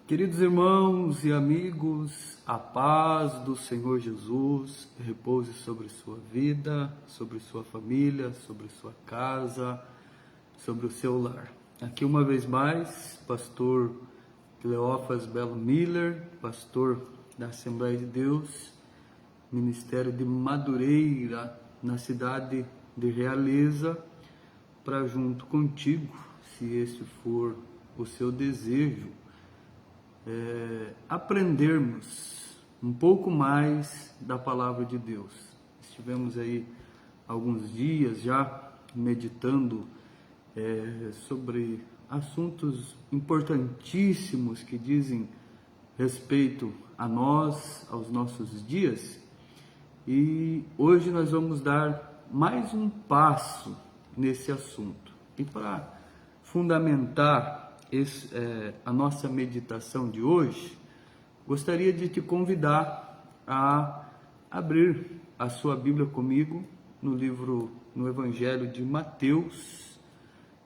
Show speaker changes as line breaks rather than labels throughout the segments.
Queridos irmãos e amigos, a paz do Senhor Jesus repouse sobre sua vida, sobre sua família, sobre sua casa, sobre o seu lar. Aqui uma vez mais, pastor Cleófas Belo Miller, pastor da Assembleia de Deus, Ministério de Madureira, na cidade de Realeza, para junto contigo, se esse for o seu desejo, aprendermos um pouco mais da palavra de Deus. Estivemos aí alguns dias já meditando sobre assuntos importantíssimos que dizem respeito a nós, aos nossos dias, e hoje nós vamos dar mais um passo nesse assunto. E para fundamentar a nossa meditação de hoje, gostaria de te convidar a abrir a sua Bíblia comigo no Evangelho de Mateus,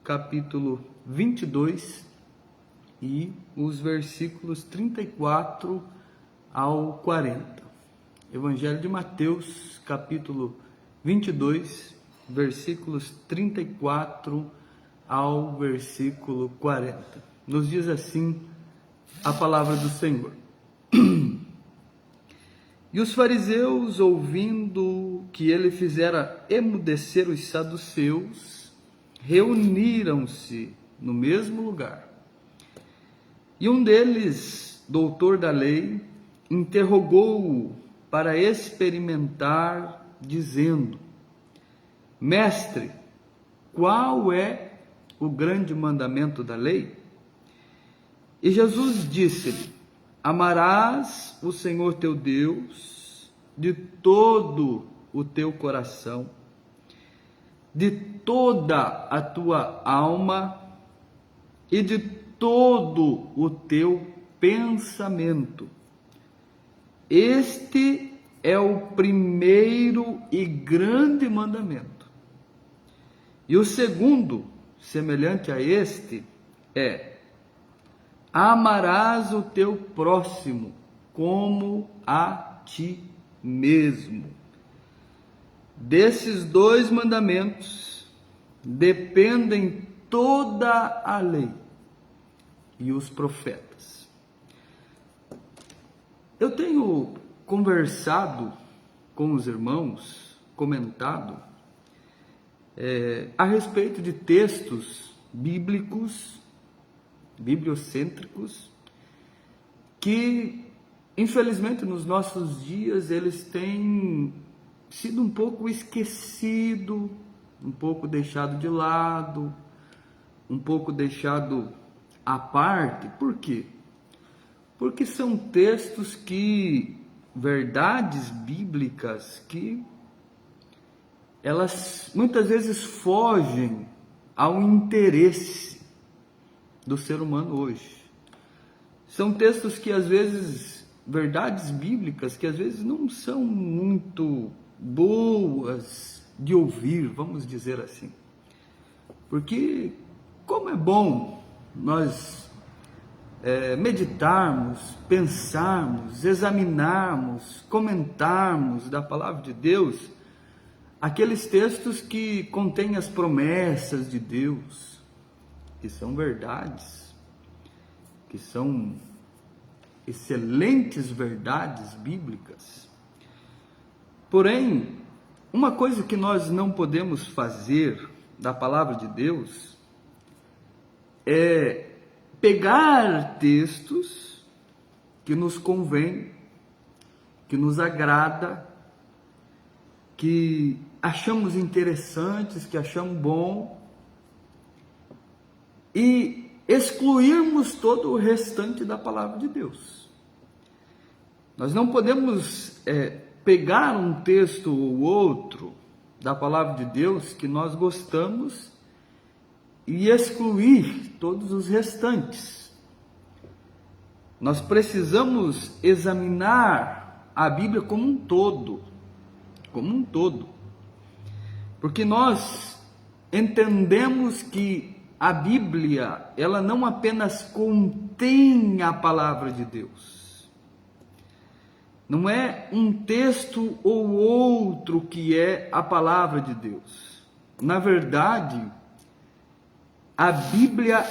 capítulo 22, e os versículos 34 ao 40. Evangelho de Mateus, capítulo 22, versículos 34 ao versículo 40. Nos diz assim a palavra do Senhor. E os fariseus, ouvindo que ele fizera emudecer os saduceus, reuniram-se no mesmo lugar. E um deles, doutor da lei, interrogou-o para experimentar, dizendo: Mestre, qual é o grande mandamento da lei? E Jesus disse-lhe: Amarás o Senhor teu Deus de todo o teu coração, de toda a tua alma e de todo o teu pensamento. Este é o primeiro e grande mandamento. E o segundo, semelhante a este, é: amarás o teu próximo como a ti mesmo. Desses dois mandamentos dependem toda a lei e os profetas. Eu tenho conversado com os irmãos, comentado a respeito de textos bíblicos, bibliocêntricos, que infelizmente nos nossos dias eles têm sido um pouco esquecido, um pouco deixado de lado, um pouco deixado à parte. Por quê? Porque são textos verdades bíblicas que elas muitas vezes fogem ao interesse do ser humano hoje. São textos que às vezes, verdades bíblicas que às vezes não são muito boas de ouvir, vamos dizer assim. Porque como é bom nós meditarmos, pensarmos, examinarmos, comentarmos da palavra de Deus, aqueles textos que contêm as promessas de Deus, que são verdades, que são excelentes verdades bíblicas. Porém, uma coisa que nós não podemos fazer da palavra de Deus é pegar textos que nos convém, que nos agrada, que achamos interessantes, que achamos bom, e excluirmos todo o restante da palavra de Deus. Nós não podemos pegar um texto ou outro da palavra de Deus que nós gostamos e excluir todos os restantes. Nós precisamos examinar a Bíblia como um todo, porque nós entendemos que a Bíblia, ela não apenas contém a palavra de Deus. Não é um texto ou outro que é a palavra de Deus. Na verdade, a Bíblia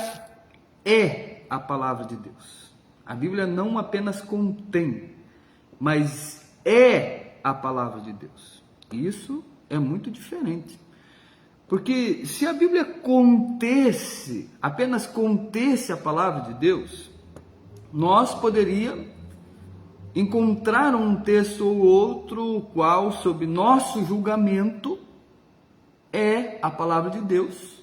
é a palavra de Deus. A Bíblia não apenas contém, mas é a palavra de Deus. Isso é muito diferente. Porque se a Bíblia apenas contesse a palavra de Deus, nós poderíamos encontrar um texto ou outro, o qual, sob nosso julgamento, é a palavra de Deus,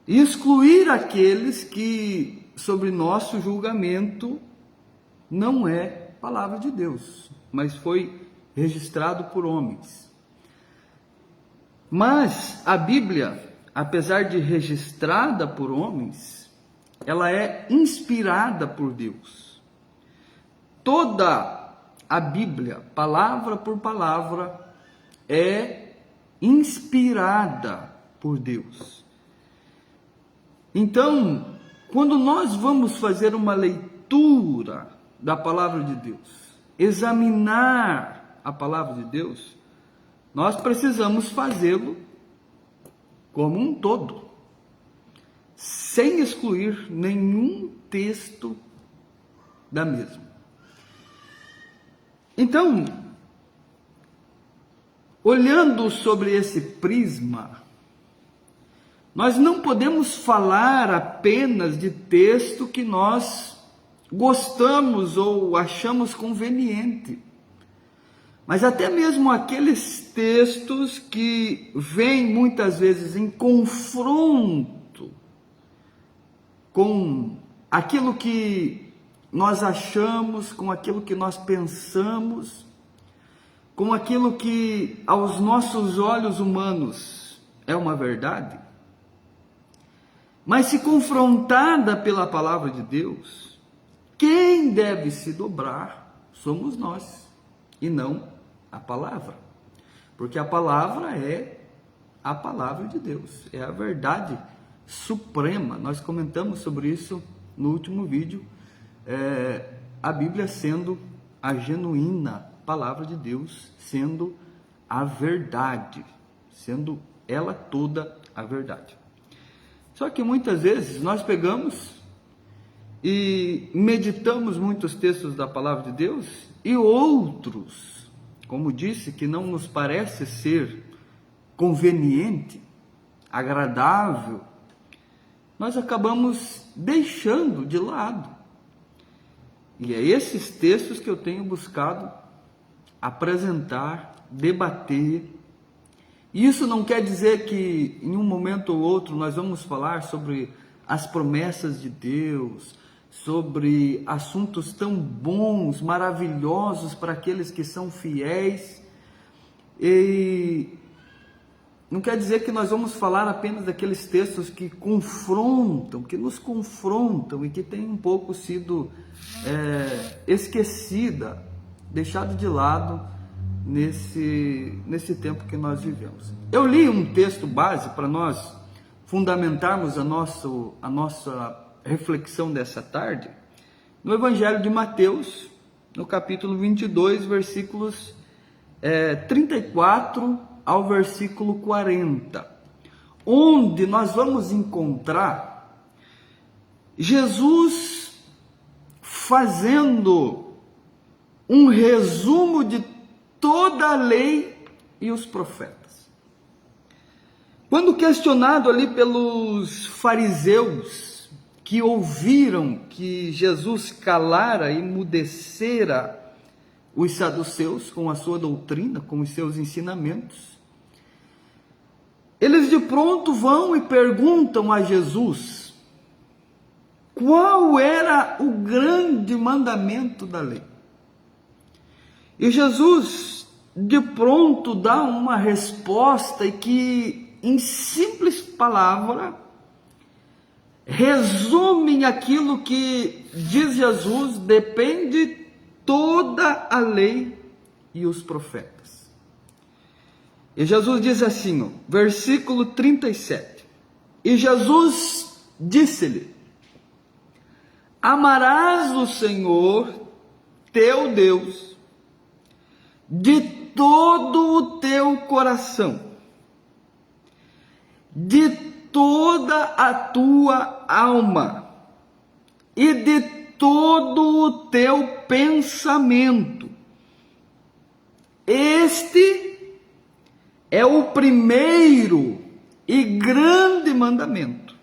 e excluir aqueles que, sobre nosso julgamento, não é palavra de Deus, mas foi registrado por homens. Mas a Bíblia, apesar de registrada por homens, ela é inspirada por Deus. Toda a Bíblia, palavra por palavra, é inspirada por Deus. Então, quando nós vamos fazer uma leitura da palavra de Deus, examinar a palavra de Deus, nós precisamos fazê-lo como um todo, sem excluir nenhum texto da mesma. Então, olhando sobre esse prisma, nós não podemos falar apenas de texto que nós gostamos ou achamos conveniente, mas até mesmo aqueles textos que vêm muitas vezes em confronto com aquilo que nós achamos, com aquilo que nós pensamos, com aquilo que aos nossos olhos humanos é uma verdade. Mas se confrontada pela palavra de Deus, quem deve se dobrar somos nós, e não a palavra. Porque a palavra é a palavra de Deus, é a verdade suprema. Nós comentamos sobre isso no último vídeo, a Bíblia sendo a genuína palavra de Deus, sendo a verdade, sendo ela toda a verdade. Só que muitas vezes nós pegamos e meditamos muitos textos da palavra de Deus e outros, como disse, que não nos parece ser conveniente, agradável, nós acabamos deixando de lado. E é esses textos que eu tenho buscado apresentar, debater. Isso não quer dizer que em um momento ou outro nós vamos falar sobre as promessas de Deus, sobre assuntos tão bons, maravilhosos para aqueles que são fiéis. E não quer dizer que nós vamos falar apenas daqueles textos que confrontam, que nos confrontam e que têm um pouco sido esquecida, deixado de lado nesse tempo que nós vivemos. Eu li um texto base para nós fundamentarmos a nossa reflexão dessa tarde, no Evangelho de Mateus, no capítulo 22, versículos 34 ao versículo 40, onde nós vamos encontrar Jesus fazendo um resumo de toda a lei e os profetas. Quando questionado ali pelos fariseus, que ouviram que Jesus calara e emudecera os saduceus com a sua doutrina, com os seus ensinamentos, eles de pronto vão e perguntam a Jesus qual era o grande mandamento da lei. E Jesus de pronto dá uma resposta e que, em simples palavra, resume aquilo que, diz Jesus, depende toda a lei e os profetas. E Jesus diz assim, versículo 37, E Jesus disse-lhe: amarás o Senhor teu Deus de todo o teu coração, de toda a tua alma e de todo o teu pensamento. Este é o primeiro e grande mandamento.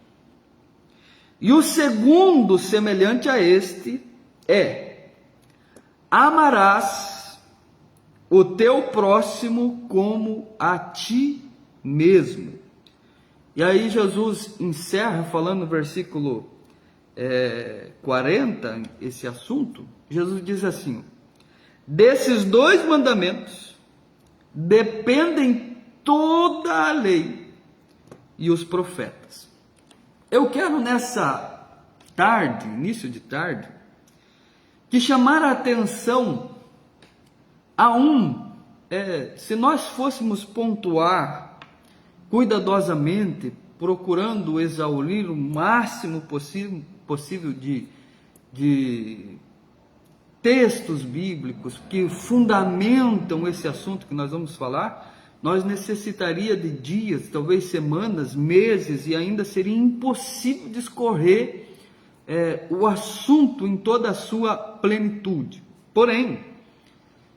E o segundo, semelhante a este, é: amarás o teu próximo como a ti mesmo. E aí Jesus encerra falando no versículo 40, esse assunto. Jesus diz assim: desses dois mandamentos dependem toda a lei e os profetas. Eu quero nessa tarde, início de tarde, que chamar a atenção a se nós fôssemos pontuar cuidadosamente, procurando exaurir o máximo possível de textos bíblicos que fundamentam esse assunto que nós vamos falar, nós necessitaria de dias, talvez semanas, meses, e ainda seria impossível discorrer o assunto em toda a sua plenitude. Porém,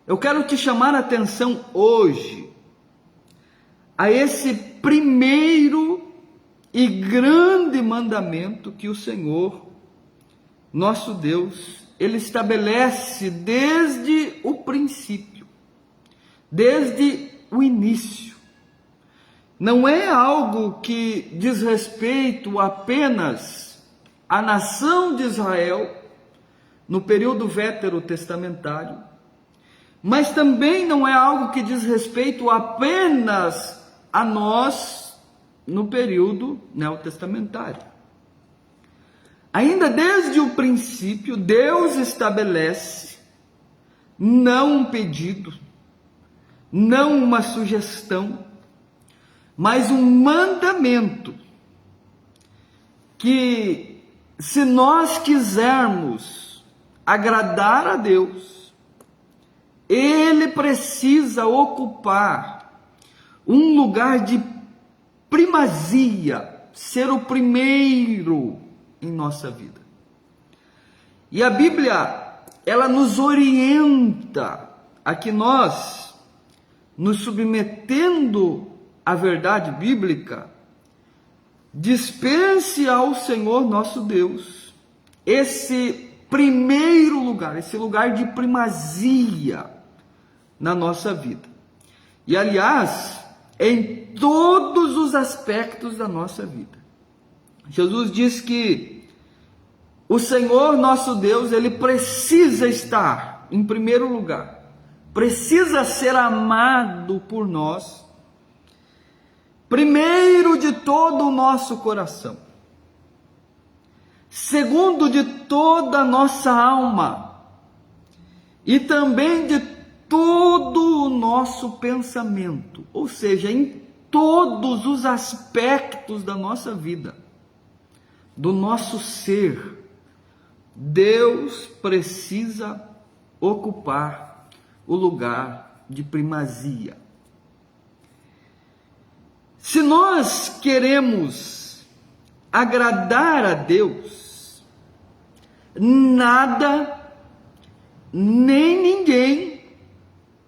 eu quero te chamar a atenção hoje a esse primeiro e grande mandamento que o Senhor, nosso Deus, Ele estabelece desde o princípio, desde o início. Não é algo que diz respeito apenas à nação de Israel no período veterotestamentário, mas também não é algo que diz respeito apenas a nós no período neotestamentário. Ainda desde o princípio, Deus estabelece não um pedido, não uma sugestão, mas um mandamento que, se nós quisermos agradar a Deus, Ele precisa ocupar um lugar de primazia, ser o primeiro em nossa vida. E a Bíblia, ela nos orienta a que nós, nos submetendo à verdade bíblica, dispense ao Senhor nosso Deus esse primeiro lugar, esse lugar de primazia na nossa vida. E aliás, em todos os aspectos da nossa vida. Jesus diz que o Senhor nosso Deus, Ele precisa estar em primeiro lugar, precisa ser amado por nós, primeiro de todo o nosso coração, segundo de toda a nossa alma, e também de todo o nosso pensamento, ou seja, em todos os aspectos da nossa vida, do nosso ser, Deus precisa ocupar o lugar de primazia. Se nós queremos agradar a Deus, nada, nem ninguém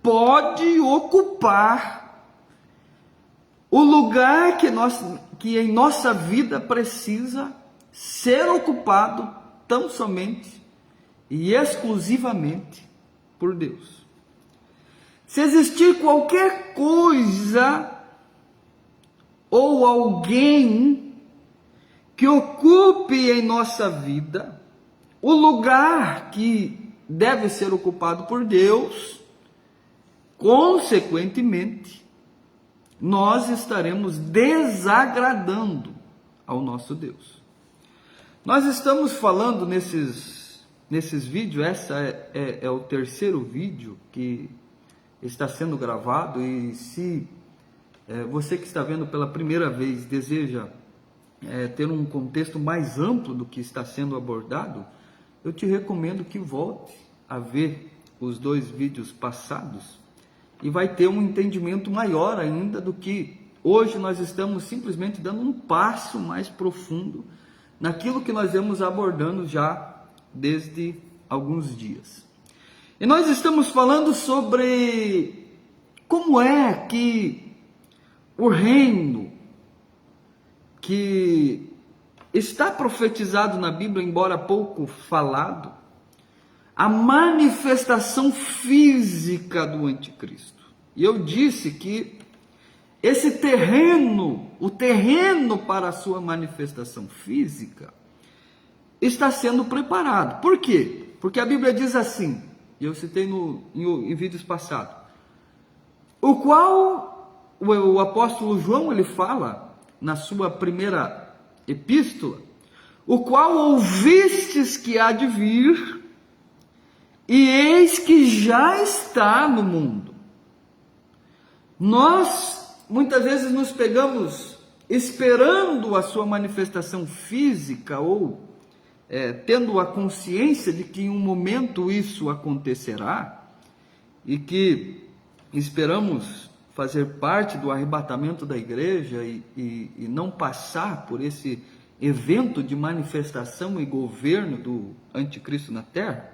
pode ocupar o lugar que em nossa vida precisa ser ocupado tão somente e exclusivamente por Deus. Se existir qualquer coisa ou alguém que ocupe em nossa vida o lugar que deve ser ocupado por Deus, consequentemente, nós estaremos desagradando ao nosso Deus. Nós estamos falando nesses vídeos, essa é o terceiro vídeo que está sendo gravado, e se você que está vendo pela primeira vez deseja ter um contexto mais amplo do que está sendo abordado, eu te recomendo que volte a ver os 2 vídeos passados e vai ter um entendimento maior ainda do que hoje nós estamos simplesmente dando um passo mais profundo naquilo que nós vamos abordando já desde alguns dias. E nós estamos falando sobre como é que o reino que está profetizado na Bíblia, embora pouco falado, a manifestação física do anticristo. E eu disse que esse terreno, o terreno para a sua manifestação física, está sendo preparado. Por quê? Porque a Bíblia diz assim, e eu citei em vídeos passados, o qual o apóstolo João ele fala na sua primeira epístola, o qual ouvistes que há de vir, e eis que já está no mundo. Nós, muitas vezes, nos pegamos esperando a sua manifestação física, ou tendo a consciência de que em um momento isso acontecerá, e que esperamos fazer parte do arrebatamento da igreja e não passar por esse evento de manifestação e governo do anticristo na terra.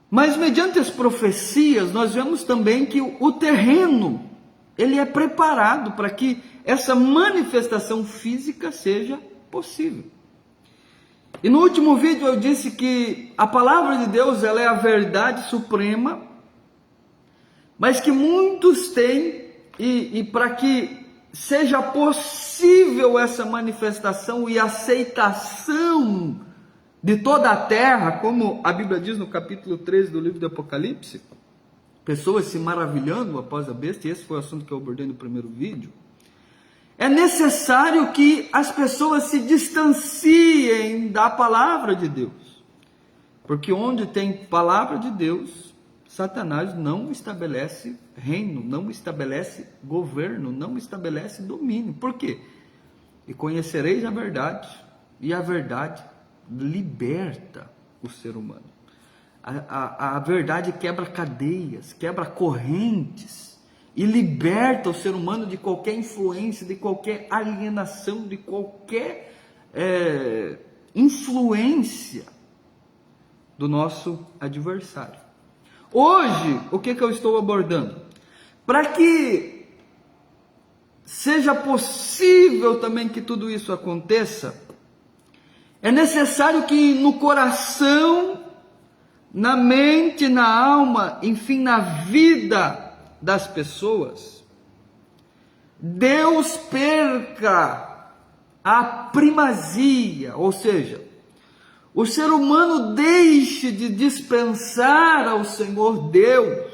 Mas mediante as profecias, nós vemos também que o terreno, ele é preparado para que essa manifestação física seja possível. E no último vídeo eu disse que a palavra de Deus, ela é a verdade suprema, mas que muitos têm, e para que seja possível essa manifestação e aceitação de toda a terra, como a Bíblia diz no capítulo 13 do livro do Apocalipse, pessoas se maravilhando após a besta, e esse foi o assunto que eu abordei no primeiro vídeo, é necessário que as pessoas se distanciem da palavra de Deus, porque onde tem palavra de Deus, Satanás não estabelece reino, não estabelece governo, não estabelece domínio. Por quê? E conhecereis a verdade, e a verdade liberta o ser humano. A verdade quebra cadeias, quebra correntes e liberta o ser humano de qualquer influência, de qualquer alienação, de qualquer influência do nosso adversário. Hoje, o que eu estou abordando? Para que seja possível também que tudo isso aconteça, é necessário que no coração, na mente, na alma, enfim, na vida das pessoas, Deus perca a primazia, ou seja, o ser humano deixe de dispensar ao Senhor Deus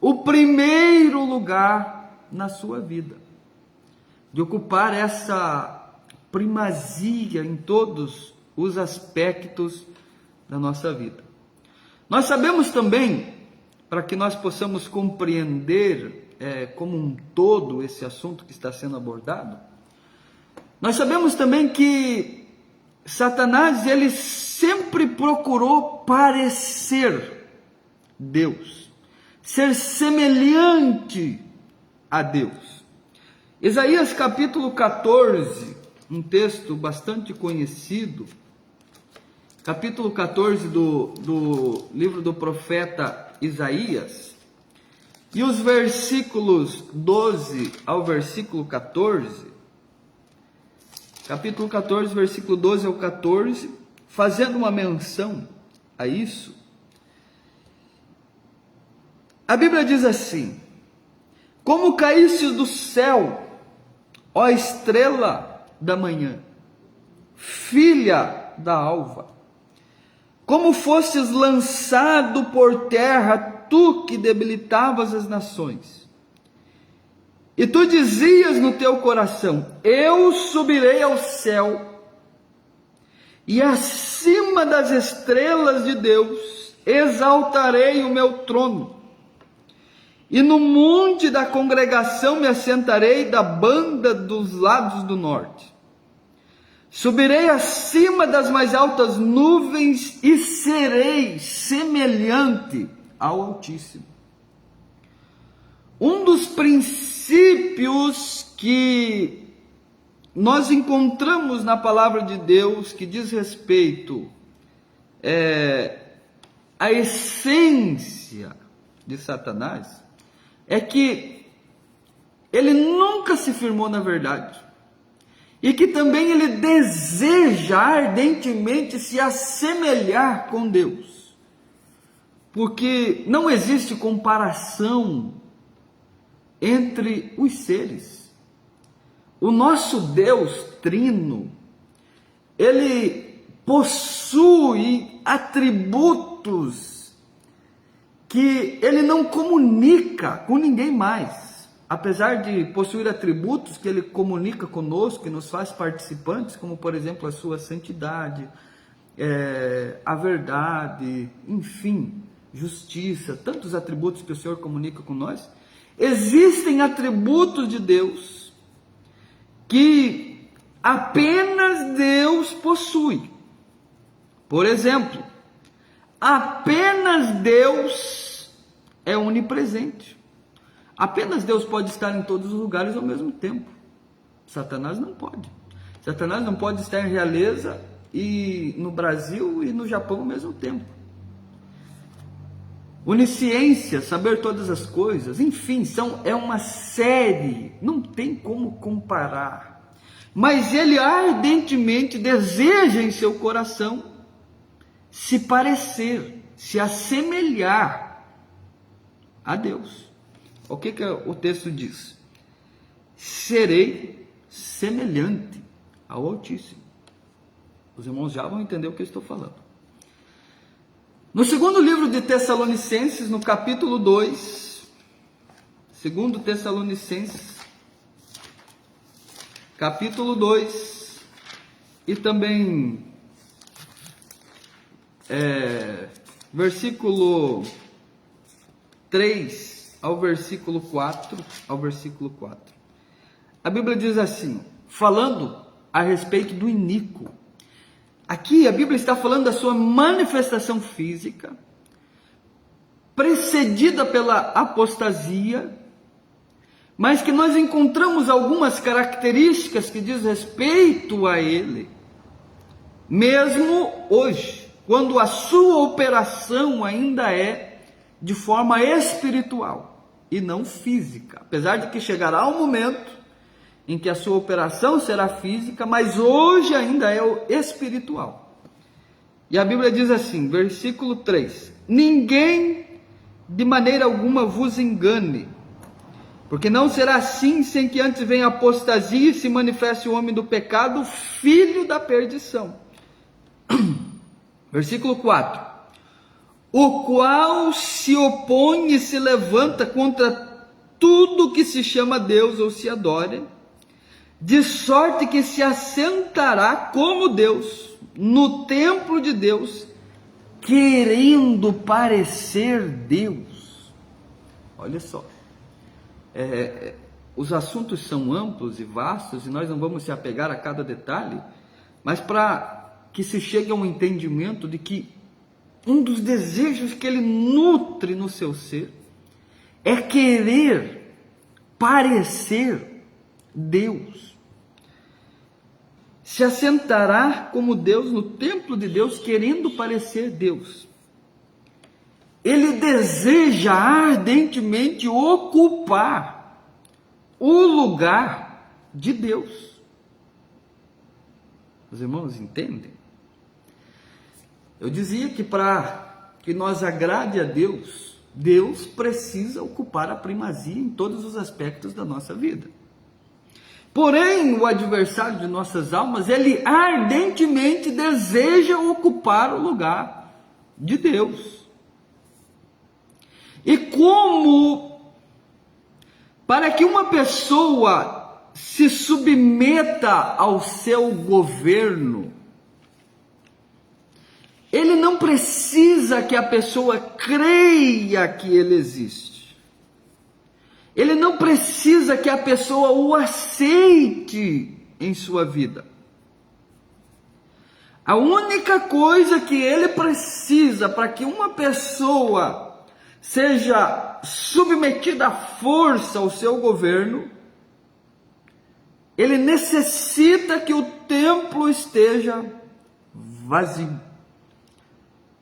o primeiro lugar na sua vida, de ocupar essa primazia em todos os aspectos da nossa vida. Nós sabemos também, para que nós possamos compreender como um todo esse assunto que está sendo abordado, nós sabemos também que Satanás, ele sempre procurou parecer Deus, ser semelhante a Deus. Isaías capítulo 14, um texto bastante conhecido, capítulo 14 do livro do profeta Isaías, e os versículos 12 ao versículo 14, capítulo 14, versículo 12 ao 14, fazendo uma menção a isso, a Bíblia diz assim: como caíste do céu, ó estrela da manhã, filha da alva, como fostes lançado por terra, tu que debilitavas as nações, e tu dizias no teu coração: eu subirei ao céu, e acima das estrelas de Deus exaltarei o meu trono, e no monte da congregação me assentarei da banda dos lados do norte. Subirei acima das mais altas nuvens e serei semelhante ao Altíssimo. Um dos princípios que nós encontramos na palavra de Deus que diz respeito à essência de Satanás é que ele nunca se firmou na verdade e que também ele deseja ardentemente se assemelhar com Deus, porque não existe comparação entre os seres. O nosso Deus trino, ele possui atributos que ele não comunica com ninguém mais. Apesar de possuir atributos que ele comunica conosco, que nos faz participantes, como por exemplo a sua santidade, a verdade, enfim, justiça, tantos atributos que o Senhor comunica com nós, existem atributos de Deus que apenas Deus possui. Por exemplo, apenas Deus é onipresente. Apenas Deus pode estar em todos os lugares ao mesmo tempo. Satanás não pode. Satanás não pode estar em realeza e no Brasil e no Japão ao mesmo tempo. Onisciência, saber todas as coisas, enfim, é uma série, não tem como comparar. Mas ele ardentemente deseja em seu coração se parecer, se assemelhar a Deus. O que o texto diz? Serei semelhante ao Altíssimo. Os irmãos já vão entender o que eu estou falando. No segundo livro de Tessalonicenses, no capítulo 2, segundo Tessalonicenses, capítulo 2, e também versículo 3 ao versículo 4, a Bíblia diz assim, falando a respeito do iníquo. Aqui a Bíblia está falando da sua manifestação física, precedida pela apostasia, mas que nós encontramos algumas características que diz respeito a ele, mesmo hoje, quando a sua operação ainda é de forma espiritual e não física, apesar de que chegará um momento em que a sua operação será física, mas hoje ainda é o espiritual. E a Bíblia diz assim, versículo 3, ninguém de maneira alguma vos engane, porque não será assim sem que antes venha a apostasia e se manifeste o homem do pecado, filho da perdição. Versículo 4, o qual se opõe e se levanta contra tudo que se chama Deus ou se adore, de sorte que se assentará como Deus no templo de Deus, querendo parecer Deus. Olha só, os assuntos são amplos e vastos e nós não vamos se apegar a cada detalhe, mas para que se chegue a um entendimento de que um dos desejos que ele nutre no seu ser é querer parecer Deus. Se assentará como Deus no templo de Deus, querendo parecer Deus. Ele deseja ardentemente ocupar o lugar de Deus. Os irmãos entendem? Eu dizia que para que nós agrade a Deus, Deus precisa ocupar a primazia em todos os aspectos da nossa vida. Porém, o adversário de nossas almas, ele ardentemente deseja ocupar o lugar de Deus. E como, para que uma pessoa se submeta ao seu governo, ele não precisa que a pessoa creia que ele existe. Ele não precisa que a pessoa o aceite em sua vida. A única coisa que ele precisa para que uma pessoa seja submetida à força ao seu governo, ele necessita que o templo esteja vazio,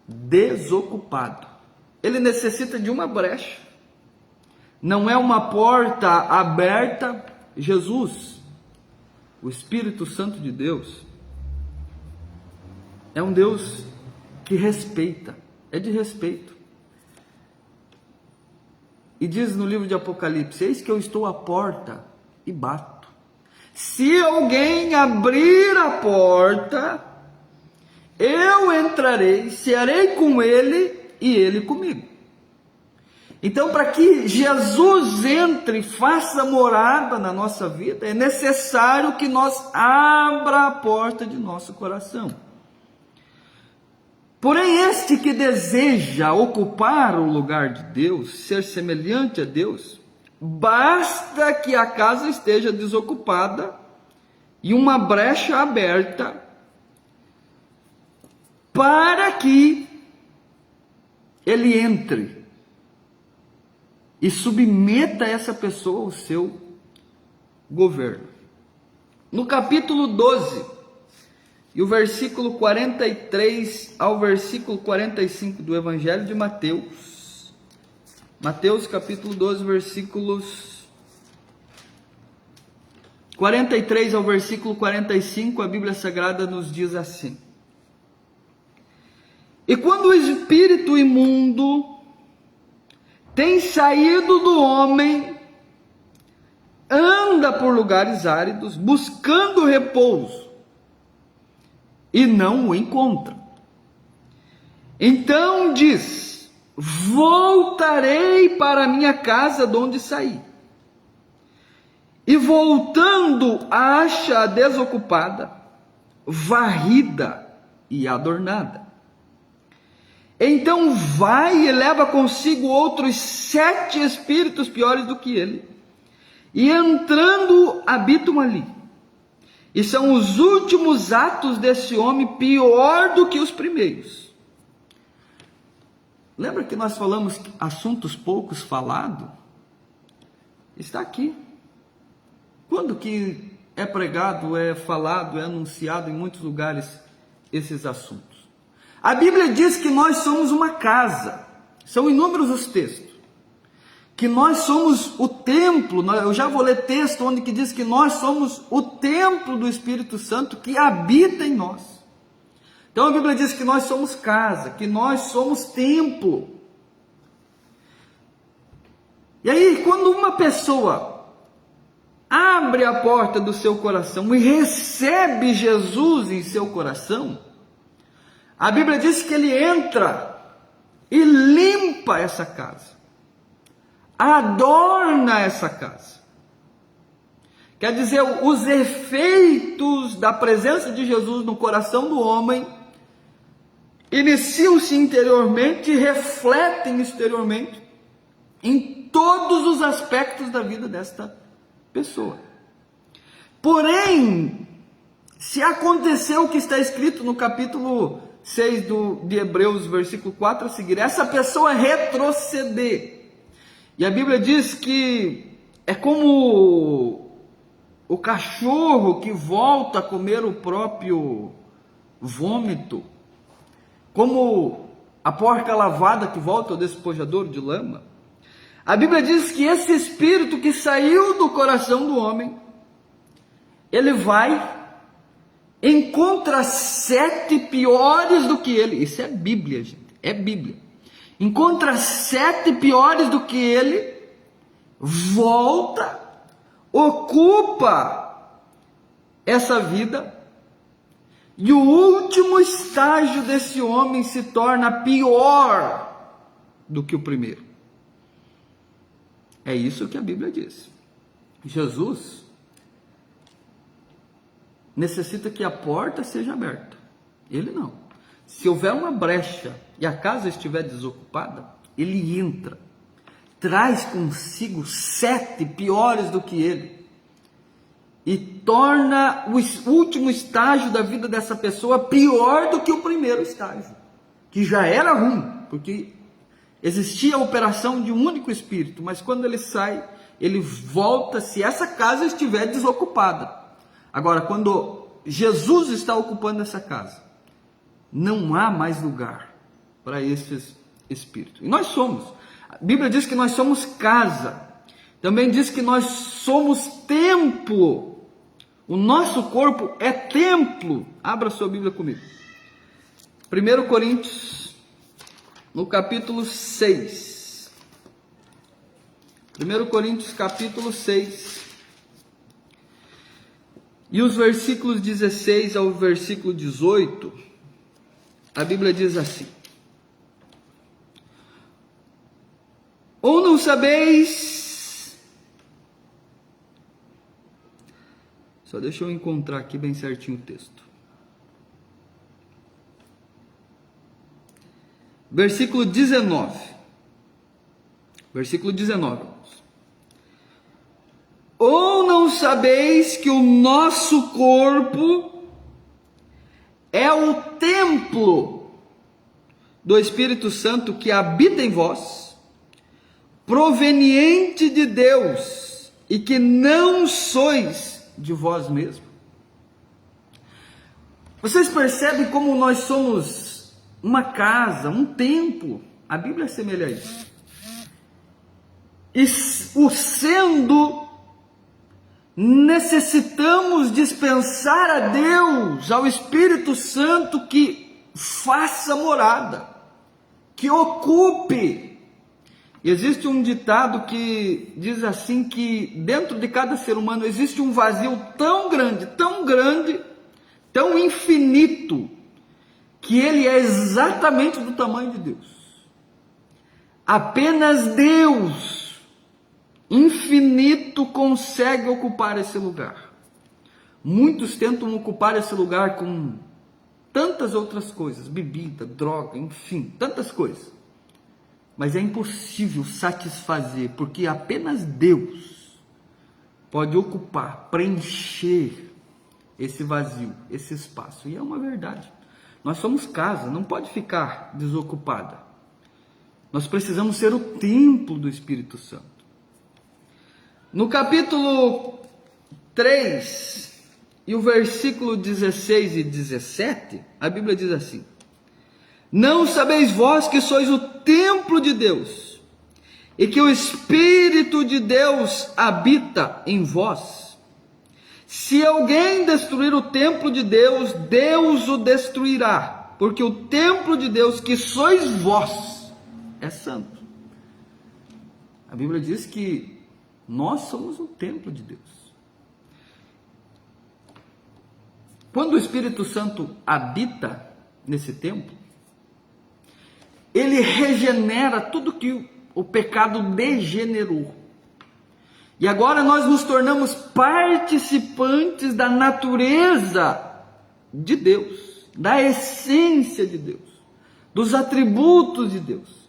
desocupado. Ele necessita de uma brecha. Não é uma porta aberta. Jesus, o Espírito Santo de Deus, é um Deus que respeita, é de respeito. E diz no livro de Apocalipse: eis que eu estou à porta e bato. Se alguém abrir a porta, eu entrarei, cearei com ele e ele comigo. Então, para que Jesus entre e faça morada na nossa vida, é necessário que nós abra a porta de nosso coração. Porém, este que deseja ocupar o lugar de Deus, ser semelhante a Deus, basta que a casa esteja desocupada e uma brecha aberta para que ele entre e submeta essa pessoa ao seu governo. No capítulo 12, e o versículo 43 ao versículo 45 do Evangelho de Mateus, Mateus capítulo 12, versículos 43 ao versículo 45, a Bíblia Sagrada nos diz assim: e quando o espírito imundo tem saído do homem, anda por lugares áridos, buscando repouso, e não o encontra. Então diz: voltarei para a minha casa de onde saí. E voltando, acha-a desocupada, varrida e adornada. Então vai e leva consigo outros 7 espíritos piores do que ele, e entrando habitam ali. E são os últimos atos desse homem pior do que os primeiros. Lembra que nós falamos assuntos poucos falados? Está aqui. Quando que é pregado, é falado, é anunciado em muitos lugares esses assuntos? A Bíblia diz que nós somos uma casa. São inúmeros os textos. Que nós somos o templo. Eu já vou ler texto onde que diz que nós somos o templo do Espírito Santo que habita em nós. Então a Bíblia diz que nós somos casa, que nós somos templo. E aí, quando uma pessoa abre a porta do seu coração e recebe Jesus em seu coração, a Bíblia diz que ele entra e limpa essa casa, adorna essa casa. Quer dizer, os efeitos da presença de Jesus no coração do homem iniciam-se interiormente e refletem exteriormente em todos os aspectos da vida desta pessoa. Porém, se aconteceu o que está escrito no capítulo 6 de Hebreus, versículo 4 a seguir, essa pessoa retroceder. E a Bíblia diz que é como o cachorro que volta a comer o próprio vômito, como a porca lavada que volta ao despojadouro de lama. A Bíblia diz que esse espírito que saiu do coração do homem, ele vai, encontra 7 piores do que ele. Isso é Bíblia, gente, é Bíblia. Encontra 7 piores do que ele, volta, ocupa essa vida, e o último estágio desse homem se torna pior do que o primeiro. É isso que a Bíblia diz. Jesus necessita que a porta seja aberta. Ele não. Se houver uma brecha e a casa estiver desocupada, ele entra, traz consigo 7 piores do que ele, e torna o último estágio da vida dessa pessoa pior do que o primeiro estágio, que já era ruim, porque existia a operação de um único espírito, mas quando ele sai, ele volta se essa casa estiver desocupada. Agora, quando Jesus está ocupando essa casa, não há mais lugar para esses espíritos. E nós somos. A Bíblia diz que nós somos casa. Também diz que nós somos templo. O nosso corpo é templo. Abra sua Bíblia comigo. 1 Coríntios, no capítulo 6. 1 Coríntios, capítulo 6. E os versículos 16 ao versículo 18, a Bíblia diz assim: ou não sabeis, só deixa eu encontrar aqui bem certinho o texto, versículo 19, ou não sabeis que o nosso corpo é o templo do Espírito Santo que habita em vós, proveniente de Deus, e que não sois de vós mesmos? Vocês percebem como nós somos uma casa, um templo? A Bíblia assemelha a isso. E o sendo, necessitamos dispensar a Deus, ao Espírito Santo, que faça morada, que ocupe. E existe um ditado que diz assim, que dentro de cada ser humano existe um vazio tão grande, tão infinito, que ele é exatamente do tamanho de Deus. Apenas Deus infinito consegue ocupar esse lugar. Muitos tentam ocupar esse lugar com tantas outras coisas, bebida, droga, enfim, tantas coisas. Mas é impossível satisfazer, porque apenas Deus pode ocupar, preencher esse vazio, esse espaço. E é uma verdade. Nós somos casa, não pode ficar desocupada. Nós precisamos ser o templo do Espírito Santo. No capítulo 3, e o versículo 16 e 17, a Bíblia diz assim: não sabeis vós que sois o templo de Deus, e que o Espírito de Deus habita em vós? Se alguém destruir o templo de Deus, Deus o destruirá, porque o templo de Deus, que sois vós, é santo. A Bíblia diz que nós somos o templo de Deus. Quando o Espírito Santo habita nesse templo, ele regenera tudo que o pecado degenerou. E agora nós nos tornamos participantes da natureza de Deus, da essência de Deus, dos atributos de Deus.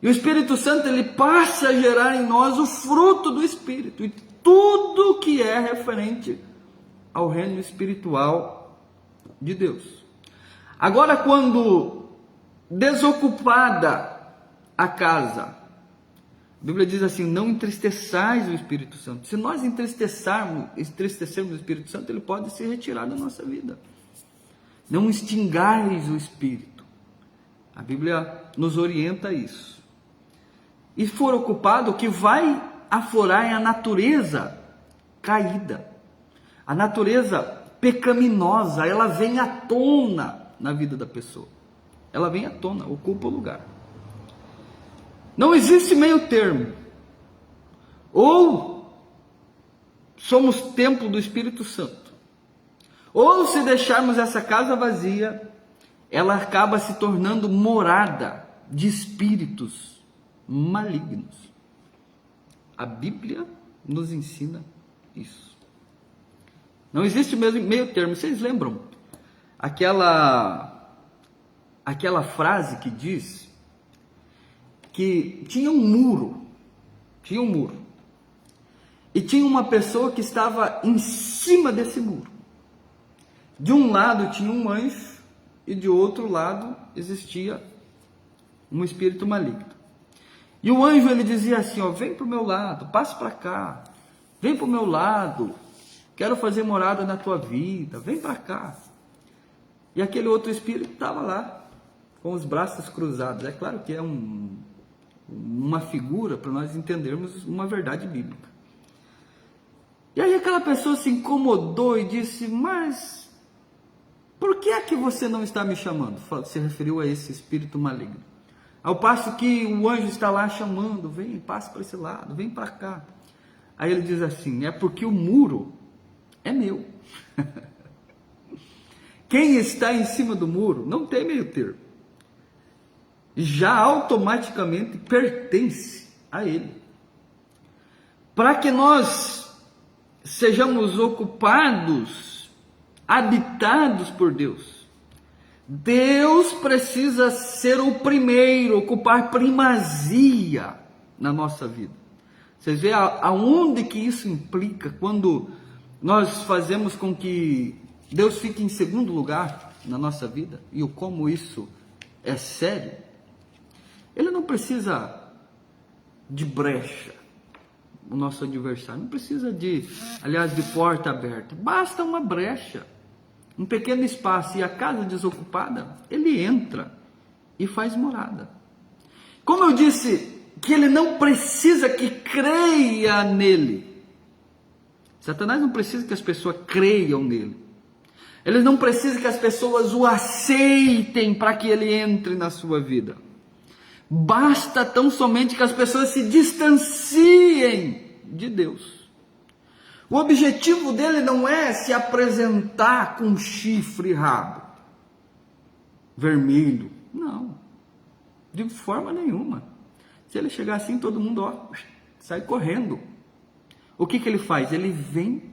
E o Espírito Santo, ele passa a gerar em nós o fruto do Espírito, e tudo que é referente ao reino espiritual de Deus. Agora, quando desocupada a casa, a Bíblia diz assim: não entristeçais o Espírito Santo. Se nós entristecermos o Espírito Santo, ele pode se retirar da nossa vida. Não extingais o Espírito. A Bíblia nos orienta a isso. E for ocupado, o que vai aflorar é a natureza caída, a natureza pecaminosa. Ela vem à tona na vida da pessoa. Ela vem à tona, ocupa o lugar. Não existe meio termo. Ou somos templo do Espírito Santo, ou se deixarmos essa casa vazia, ela acaba se tornando morada de espíritos malignos. A Bíblia nos ensina isso. Não existe meio termo. Vocês lembram aquela frase que diz que tinha um muro, E tinha uma pessoa que estava em cima desse muro. De um lado tinha um anjo e de outro lado existia um espírito maligno. E o anjo, ele dizia assim, ó, vem para o meu lado, passe para cá, vem para o meu lado, quero fazer morada na tua vida, vem para cá. E aquele outro espírito estava lá, com os braços cruzados. É claro que é uma figura para nós entendermos uma verdade bíblica. E aí aquela pessoa se incomodou e disse, mas por que é que você não está me chamando? Se referiu a esse espírito maligno. Ao passo que o anjo está lá chamando, vem, passe para esse lado, vem para cá. Aí ele diz assim, é porque o muro é meu. Quem está em cima do muro não tem meio termo. Já automaticamente pertence a ele. Para que nós sejamos ocupados, habitados por Deus, Deus precisa ser o primeiro, ocupar primazia na nossa vida. Vocês veem aonde que isso implica quando nós fazemos com que Deus fique em segundo lugar na nossa vida e o como isso é sério. Ele não precisa de brecha, o nosso adversário não precisa de porta aberta, basta uma brecha, um pequeno espaço, e a casa desocupada, ele entra e faz morada. Como eu disse, que ele não precisa que creia nele. Satanás não precisa que as pessoas creiam nele. Ele não precisa que as pessoas o aceitem para que ele entre na sua vida. Basta tão somente que as pessoas se distanciem de Deus. O objetivo dele não é se apresentar com chifre e rabo vermelho. Não, de forma nenhuma. Se ele chegar assim, todo mundo sai correndo. O que ele faz? Ele vem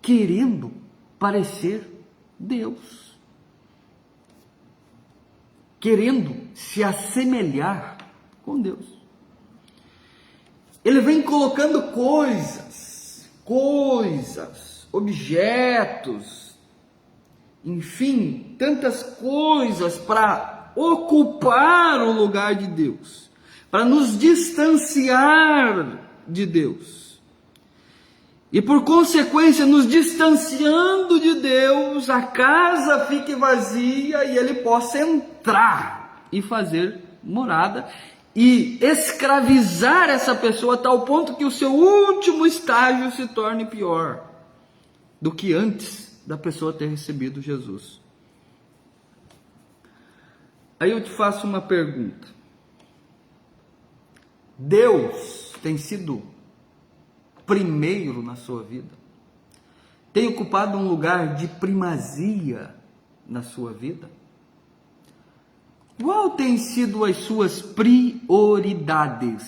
querendo parecer Deus, querendo se assemelhar com Deus. Ele vem colocando coisas, objetos, enfim, tantas coisas para ocupar o lugar de Deus, para nos distanciar de Deus. E por consequência, nos distanciando de Deus, a casa fique vazia e ele possa entrar e fazer morada e escravizar essa pessoa a tal ponto que o seu último estágio se torne pior do que antes da pessoa ter recebido Jesus. Aí eu te faço uma pergunta. Deus tem sido primeiro na sua vida? Tem ocupado um lugar de primazia na sua vida? Qual tem sido as suas prioridades?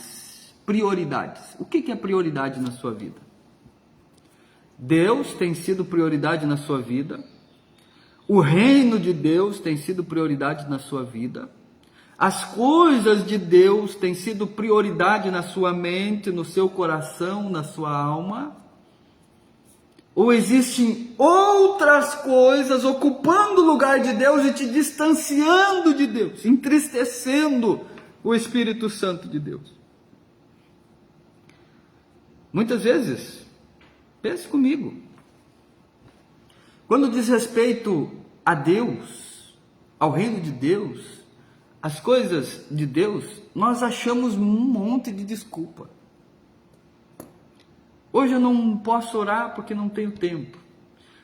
O que é prioridade na sua vida? Deus tem sido prioridade na sua vida? O reino de Deus tem sido prioridade na sua vida? As coisas de Deus têm sido prioridade na sua mente, no seu coração, na sua alma? Ou existem outras coisas ocupando o lugar de Deus e te distanciando de Deus, entristecendo o Espírito Santo de Deus? Muitas vezes, pense comigo, quando diz respeito a Deus, ao reino de Deus, as coisas de Deus, nós achamos um monte de desculpa. Hoje eu não posso orar porque não tenho tempo.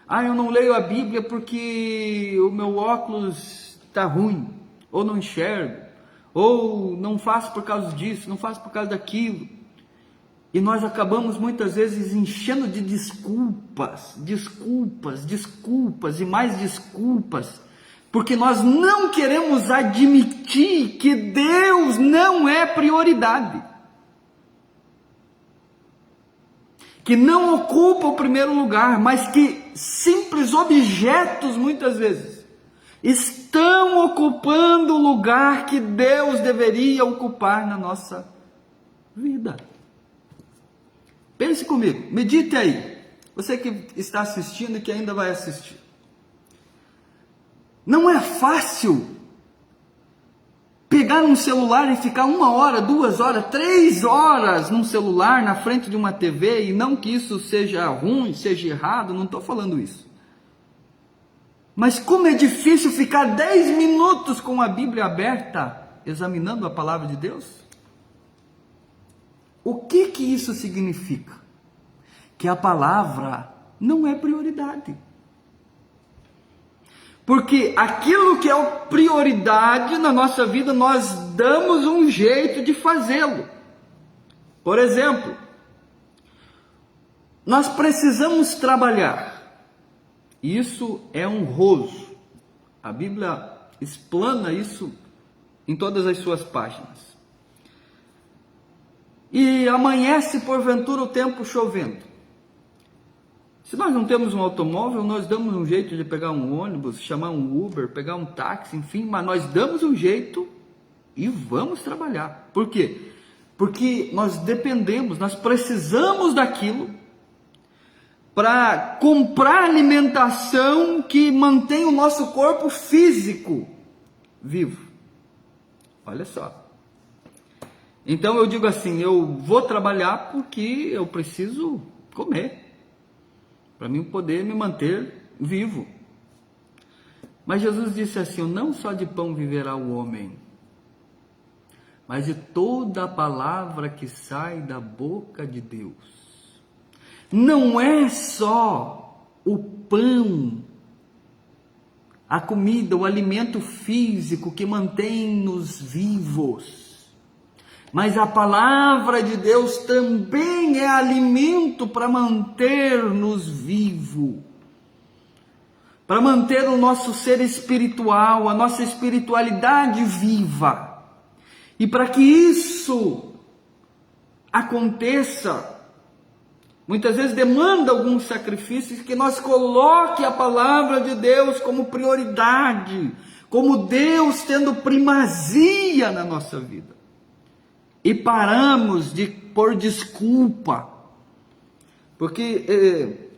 Eu não leio a Bíblia porque o meu óculos está ruim, ou não enxergo, ou não faço por causa disso, não faço por causa daquilo. E nós acabamos muitas vezes enchendo de desculpas e mais desculpas, porque nós não queremos admitir que Deus não é prioridade, que não ocupa o primeiro lugar, mas que simples objetos muitas vezes estão ocupando o lugar que Deus deveria ocupar na nossa vida. Pense comigo, medite aí. Você que está assistindo e que ainda vai assistir. Não é fácil pegar um celular e ficar 1 hora, 2 horas, 3 horas num celular na frente de uma TV, e não que isso seja ruim, seja errado, não estou falando isso. Mas como é difícil ficar 10 minutos com a Bíblia aberta, examinando a palavra de Deus? O que isso significa? Que a palavra não é prioridade. Porque aquilo que é prioridade na nossa vida, nós damos um jeito de fazê-lo. Por exemplo, nós precisamos trabalhar. Isso é honroso. A Bíblia explana isso em todas as suas páginas. E amanhece porventura o tempo chovendo. Se nós não temos um automóvel, nós damos um jeito de pegar um ônibus, chamar um Uber, pegar um táxi, enfim, mas nós damos um jeito e vamos trabalhar. Por quê? Porque nós dependemos, nós precisamos daquilo para comprar alimentação que mantém o nosso corpo físico vivo. Olha só. Então eu digo assim, eu vou trabalhar porque eu preciso comer, para mim poder me manter vivo. Mas Jesus disse assim, não só de pão viverá o homem, mas de toda a palavra que sai da boca de Deus. Não é só o pão, a comida, o alimento físico que mantém-nos vivos, mas a palavra de Deus também é alimento para manter-nos vivos, para manter o nosso ser espiritual, a nossa espiritualidade viva. E para que isso aconteça, muitas vezes demanda alguns sacrifícios, que nós coloque a palavra de Deus como prioridade, como Deus tendo primazia na nossa vida. E paramos de pôr desculpa. Porque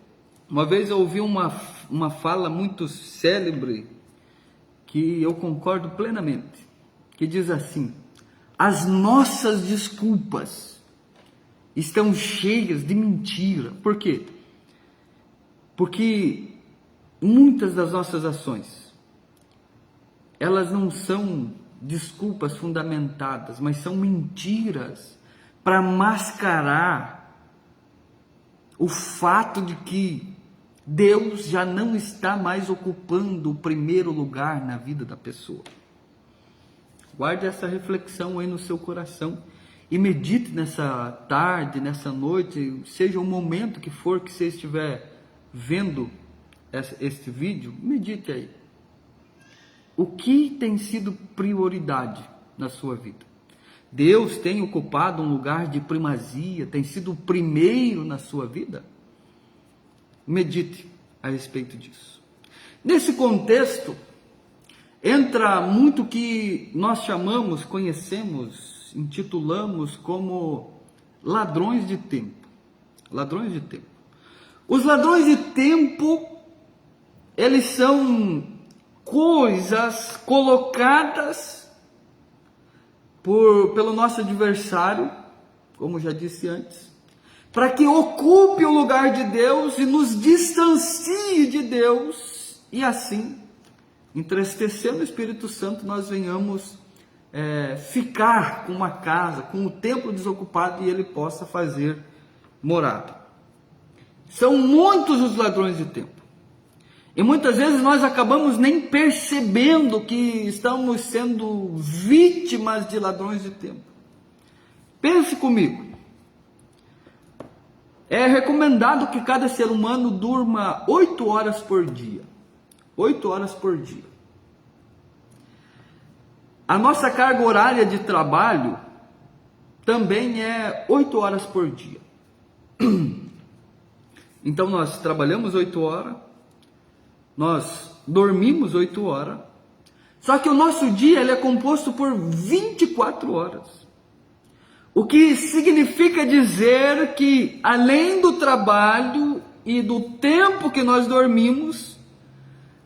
uma vez eu ouvi uma fala muito célebre, que eu concordo plenamente, que diz assim: as nossas desculpas estão cheias de mentira. Por quê? Porque muitas das nossas ações, elas não são desculpas fundamentadas, mas são mentiras para mascarar o fato de que Deus já não está mais ocupando o primeiro lugar na vida da pessoa. Guarde essa reflexão aí no seu coração e medite nessa tarde, nessa noite, seja o momento que for que você estiver vendo este vídeo, medite aí. O que tem sido prioridade na sua vida? Deus tem ocupado um lugar de primazia, tem sido o primeiro na sua vida? Medite a respeito disso. Nesse contexto, entra muito que nós chamamos, conhecemos, intitulamos como ladrões de tempo. Ladrões de tempo. Os ladrões de tempo, eles são coisas colocadas pelo nosso adversário, como já disse antes, para que ocupe o lugar de Deus e nos distancie de Deus, e assim, entristecendo o Espírito Santo, nós venhamos ficar com uma casa, com o templo desocupado, e ele possa fazer morada. São muitos os ladrões de tempo. E muitas vezes nós acabamos nem percebendo que estamos sendo vítimas de ladrões de tempo. Pense comigo. É recomendado que cada ser humano durma 8 horas por dia. 8 horas por dia. A nossa carga horária de trabalho também é 8 horas por dia. Então nós trabalhamos 8 horas, nós dormimos 8 horas, só que o nosso dia ele é composto por 24 horas. O que significa dizer que, além do trabalho e do tempo que nós dormimos,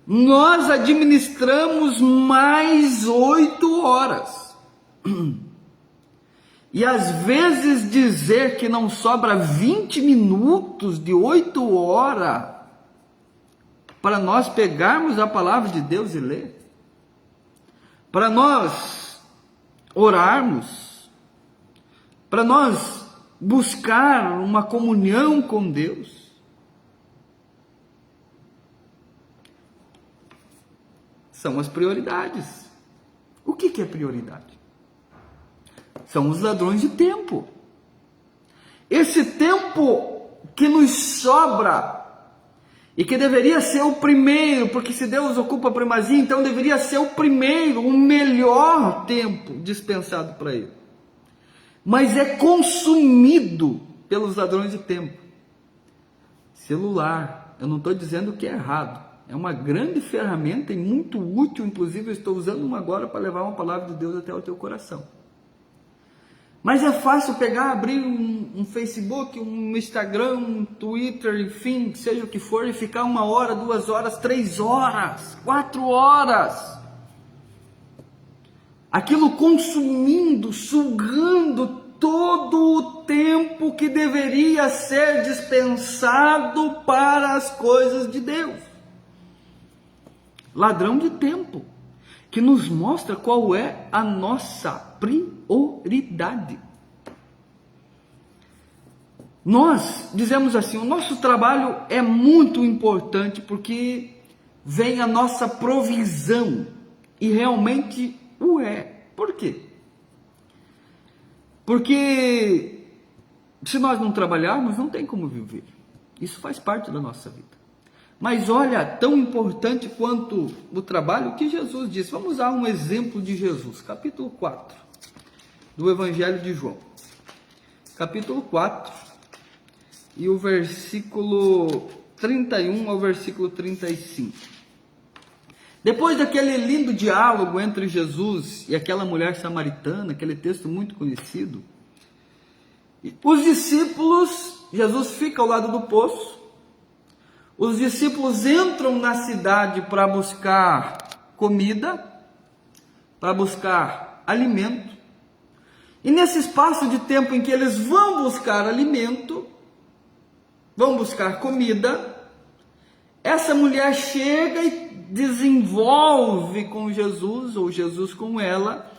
nós administramos mais 8 horas. E às vezes dizer que não sobra 20 minutos de 8 horas para nós pegarmos a palavra de Deus e ler, para nós orarmos, para nós buscar uma comunhão com Deus. São as prioridades. O que é prioridade? São os ladrões de tempo. Esse tempo que nos sobra e que deveria ser o primeiro, porque se Deus ocupa a primazia, então deveria ser o primeiro, o melhor tempo dispensado para Ele. Mas é consumido pelos ladrões de tempo. Celular, eu não estou dizendo que é errado, é uma grande ferramenta e muito útil, inclusive eu estou usando uma agora para levar uma palavra de Deus até o teu coração. Mas é fácil pegar, abrir um Facebook, um Instagram, um Twitter, enfim, seja o que for, e ficar 1 hora, 2 horas, 3 horas, 4 horas. Aquilo consumindo, sugando todo o tempo que deveria ser dispensado para as coisas de Deus. Ladrão de tempo, que nos mostra qual é a nossa prioridade. Nós dizemos assim, o nosso trabalho é muito importante porque vem a nossa provisão, e realmente o é. Por quê? Porque se nós não trabalharmos, não tem como viver. Isso faz parte da nossa vida. Mas olha, tão importante quanto o trabalho, o que Jesus disse. Vamos usar um exemplo de Jesus, capítulo 4 do Evangelho de João. Capítulo 4 e o versículo 31 ao versículo 35. Depois daquele lindo diálogo entre Jesus e aquela mulher samaritana, aquele texto muito conhecido, os discípulos, Jesus fica ao lado do poço, os discípulos entram na cidade para buscar comida, para buscar alimento, e nesse espaço de tempo em que eles vão buscar alimento, vão buscar comida, essa mulher chega e desenvolve com Jesus, ou Jesus com ela,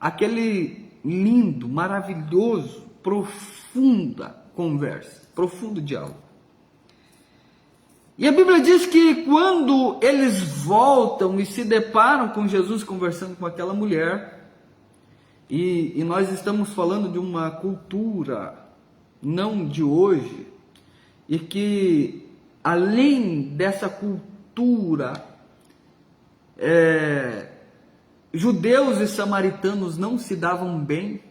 aquele lindo, maravilhoso, profunda conversa, profundo diálogo. E a Bíblia diz que quando eles voltam e se deparam com Jesus conversando com aquela mulher, e nós estamos falando de uma cultura não de hoje, e que além dessa cultura, judeus e samaritanos não se davam bem,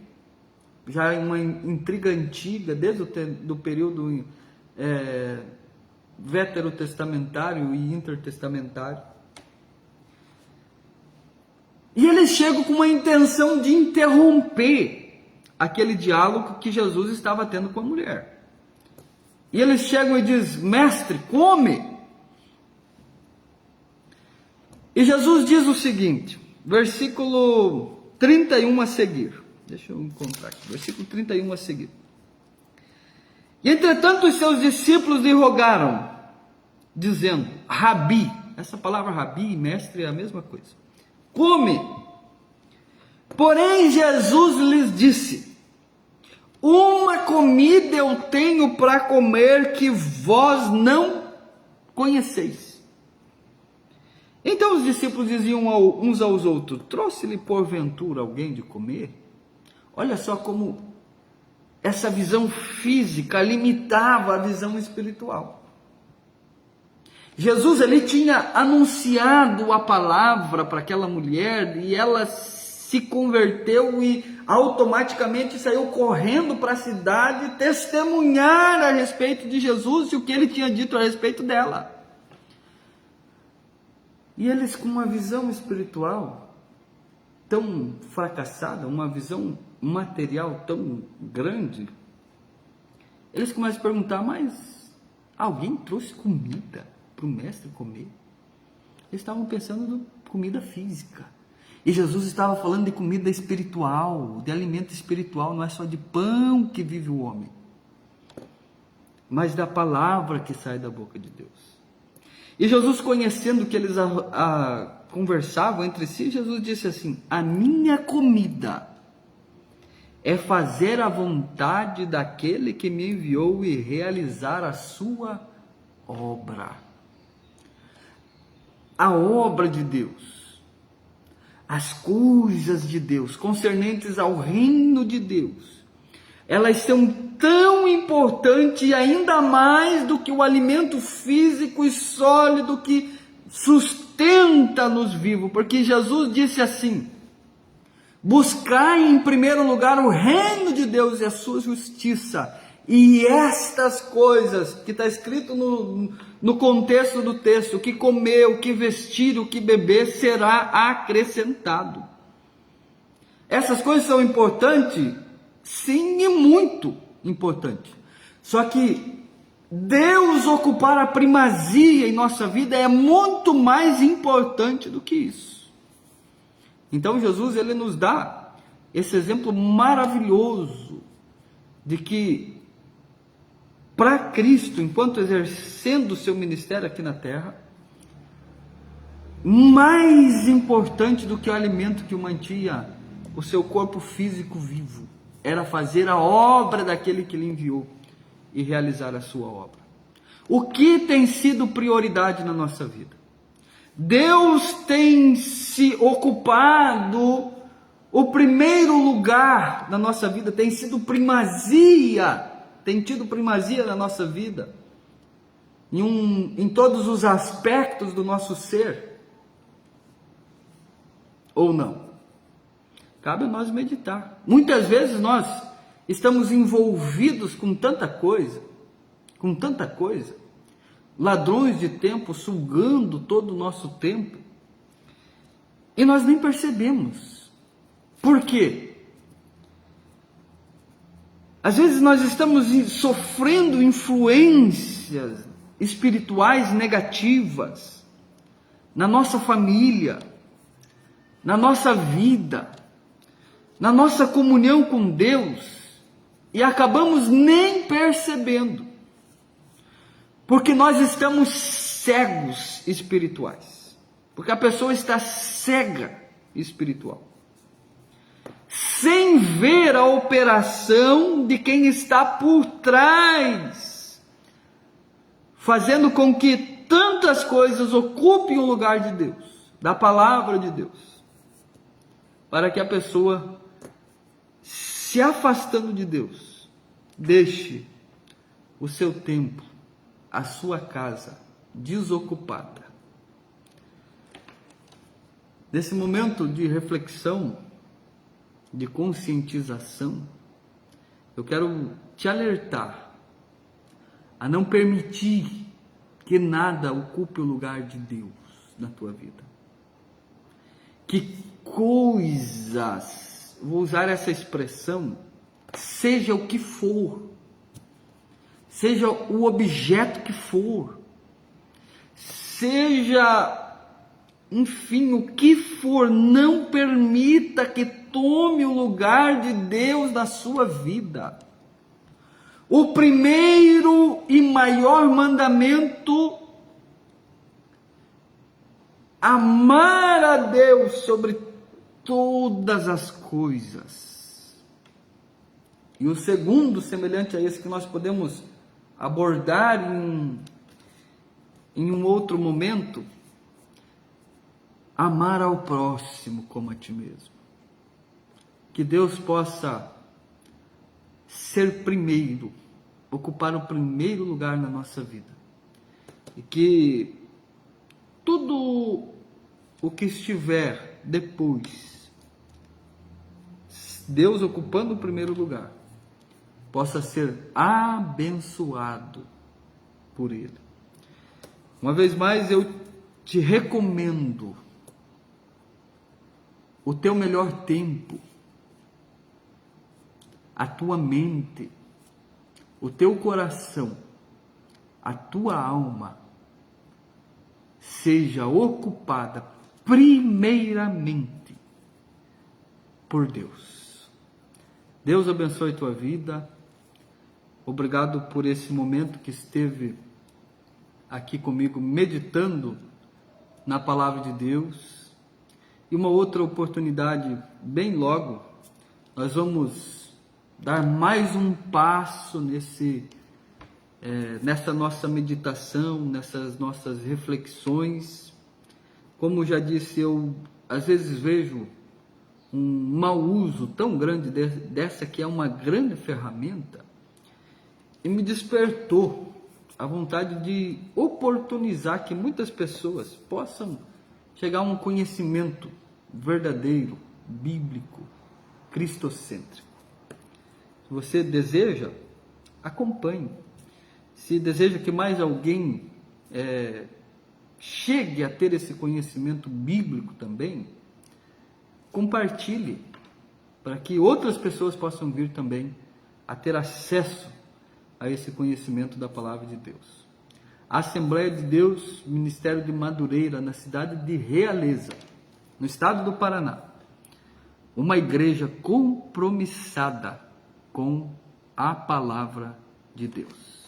já em uma intriga antiga, desde o período veterotestamentário e intertestamentário. E eles chegam com uma intenção de interromper aquele diálogo que Jesus estava tendo com a mulher. E eles chegam e dizem: mestre, come. E Jesus diz o seguinte, versículo 31 a seguir. Deixa eu encontrar aqui, versículo 31 a seguir. E entretanto os seus discípulos lhe rogaram, dizendo: Rabi, essa palavra Rabi e mestre é a mesma coisa, come. Porém Jesus lhes disse: uma comida eu tenho para comer que vós não conheceis. Então os discípulos diziam uns aos outros: trouxe-lhe porventura alguém de comer? Olha só como essa visão física limitava a visão espiritual. Jesus, ele tinha anunciado a palavra para aquela mulher e ela se converteu e automaticamente saiu correndo para a cidade testemunhar a respeito de Jesus e o que ele tinha dito a respeito dela. E eles, com uma visão espiritual, tão fracassada, uma visão material tão grande, eles começam a perguntar, mas alguém trouxe comida para o mestre comer? Eles estavam pensando em comida física. E Jesus estava falando de comida espiritual, de alimento espiritual, não é só de pão que vive o homem, mas da palavra que sai da boca de Deus. E Jesus, conhecendo que eles conversavam entre si, Jesus disse assim: a minha comida é fazer a vontade daquele que me enviou e realizar a sua obra. A obra de Deus, as coisas de Deus, concernentes ao reino de Deus, elas são tão importantes e ainda mais do que o alimento físico e sólido que sustenta-nos vivos, porque Jesus disse assim: buscai em primeiro lugar o reino de Deus e a sua justiça, e estas coisas, que está escrito no contexto do texto, o que comer, o que vestir, o que beber, será acrescentado. Essas coisas são importantes? Sim, e muito importante. Só que Deus ocupar a primazia em nossa vida é muito mais importante do que isso. Então Jesus, ele nos dá esse exemplo maravilhoso de que para Cristo, enquanto exercendo o seu ministério aqui na terra, mais importante do que o alimento que o mantinha o seu corpo físico vivo, era fazer a obra daquele que lhe enviou e realizar a sua obra. O que tem sido prioridade na nossa vida? Deus tem se ocupado o primeiro lugar na nossa vida, tem tido primazia na nossa vida, em todos os aspectos do nosso ser, ou não? Cabe a nós meditar. Muitas vezes nós estamos envolvidos com tanta coisa, ladrões de tempo sugando todo o nosso tempo, e nós nem percebemos. Por quê? Às vezes nós estamos sofrendo influências espirituais negativas na nossa família, na nossa vida, na nossa comunhão com Deus, e acabamos nem percebendo, porque nós estamos cegos espirituais, porque a pessoa está cega espiritual, sem ver a operação de quem está por trás, fazendo com que tantas coisas ocupem o lugar de Deus, da palavra de Deus, para que a pessoa, se afastando de Deus, deixe o seu tempo, a sua casa desocupada. Nesse momento de reflexão, de conscientização, eu quero te alertar a não permitir que nada ocupe o lugar de Deus na tua vida. Que coisas, vou usar essa expressão, seja o que for, seja o objeto que for, seja, enfim, o que for, não permita que tome o lugar de Deus na sua vida. O primeiro e maior mandamento: amar a Deus sobre todas as coisas. E o segundo, semelhante a esse, que nós podemos abordar em um outro momento: amar ao próximo como a ti mesmo. Que Deus possa ser primeiro, ocupar o primeiro lugar na nossa vida, e que tudo o que estiver depois, Deus ocupando o primeiro lugar, possa ser abençoado por Ele. Uma vez mais eu te recomendo o teu melhor tempo, a tua mente, o teu coração, a tua alma seja ocupada primeiramente por Deus. Deus abençoe tua vida. Obrigado por esse momento que esteve aqui comigo meditando na palavra de Deus. E uma outra oportunidade, bem logo, nós vamos dar mais um passo nessa nossa meditação, nessas nossas reflexões. Como já disse, eu às vezes vejo um mau uso tão grande dessa que é uma grande ferramenta, e me despertou a vontade de oportunizar que muitas pessoas possam chegar a um conhecimento verdadeiro, bíblico, cristocêntrico. Se você deseja, acompanhe. Se deseja que mais alguém chegue a ter esse conhecimento bíblico também, compartilhe, para que outras pessoas possam vir também a ter acesso a esse conhecimento da palavra de Deus. A Assembleia de Deus, Ministério de Madureira, na cidade de Realeza, no estado do Paraná, uma igreja compromissada com a palavra de Deus.